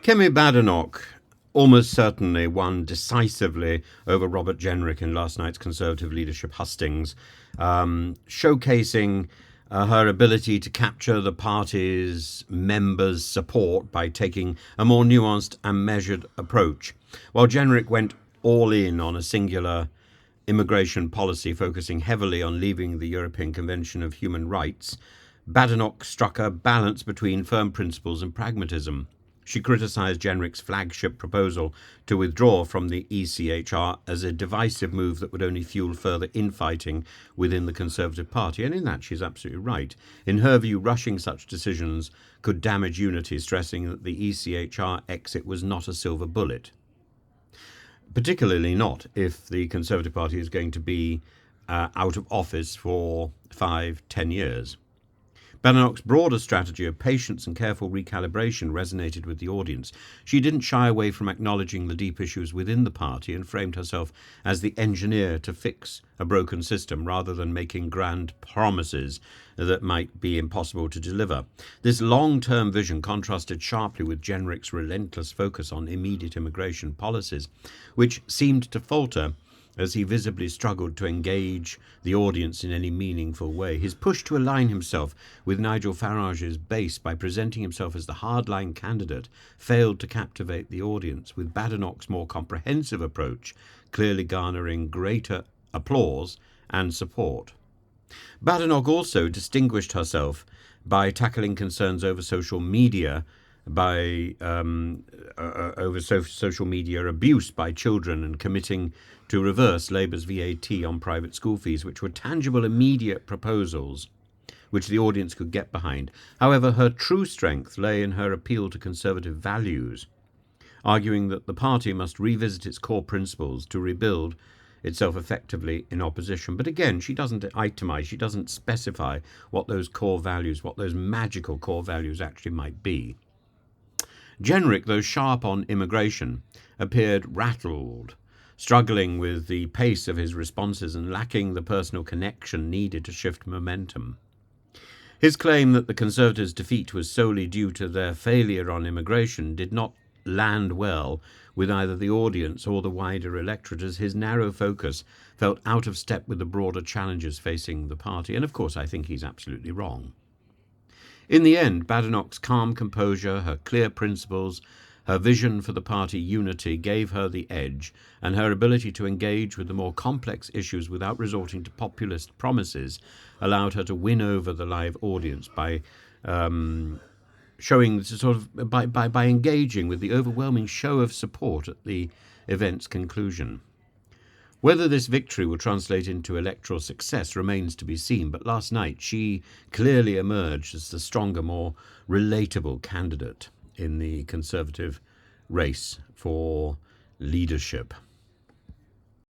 Kemi Badenoch almost certainly won decisively over Robert Jenrick in last night's Conservative leadership hustings, showcasing her ability to capture the party's members' support by taking a more nuanced and measured approach. While Jenrick went all in on a singular immigration policy focusing heavily on leaving the European Convention of Human Rights, Badenoch struck a balance between firm principles and pragmatism. She criticised Jenrick's flagship proposal to withdraw from the ECHR as a divisive move that would only fuel further infighting within the Conservative Party, and in that she's absolutely right. In her view, rushing such decisions could damage unity, stressing that the ECHR exit was not a silver bullet. Particularly not if the Conservative Party is going to be out of office for 5-10 years. Badenoch's broader strategy of patience and careful recalibration resonated with the audience. She didn't shy away from acknowledging the deep issues within the party and framed herself as the engineer to fix a broken system rather than making grand promises that might be impossible to deliver. This long-term vision contrasted sharply with Jenrick's relentless focus on immediate immigration policies, which seemed to falter as he visibly struggled to engage the audience in any meaningful way. His push to align himself with Nigel Farage's base by presenting himself as the hardline candidate failed to captivate the audience, with Badenoch's more comprehensive approach clearly garnering greater applause and support. Badenoch also distinguished herself by tackling concerns over social media social media abuse by children and committing to reverse Labour's VAT on private school fees, which were tangible, immediate proposals which the audience could get behind. However, her true strength lay in her appeal to Conservative values, arguing that the party must revisit its core principles to rebuild itself effectively in opposition. But again, she doesn't itemise, she doesn't specify what those core values, what those magical core values actually might be. Jenrick, though sharp on immigration, appeared rattled, struggling with the pace of his responses and lacking the personal connection needed to shift momentum. His claim that the Conservatives' defeat was solely due to their failure on immigration did not land well with either the audience or the wider electorate, as his narrow focus felt out of step with the broader challenges facing the party. And of course, I think he's absolutely wrong. In the end, Badenoch's calm composure, her clear principles, her vision for the party unity gave her the edge, and her ability to engage with the more complex issues without resorting to populist promises allowed her to win over the live audience by by engaging with the overwhelming show of support at the event's conclusion. Whether this victory will translate into electoral success remains to be seen, but last night she clearly emerged as the stronger, more relatable candidate in the Conservative race for leadership.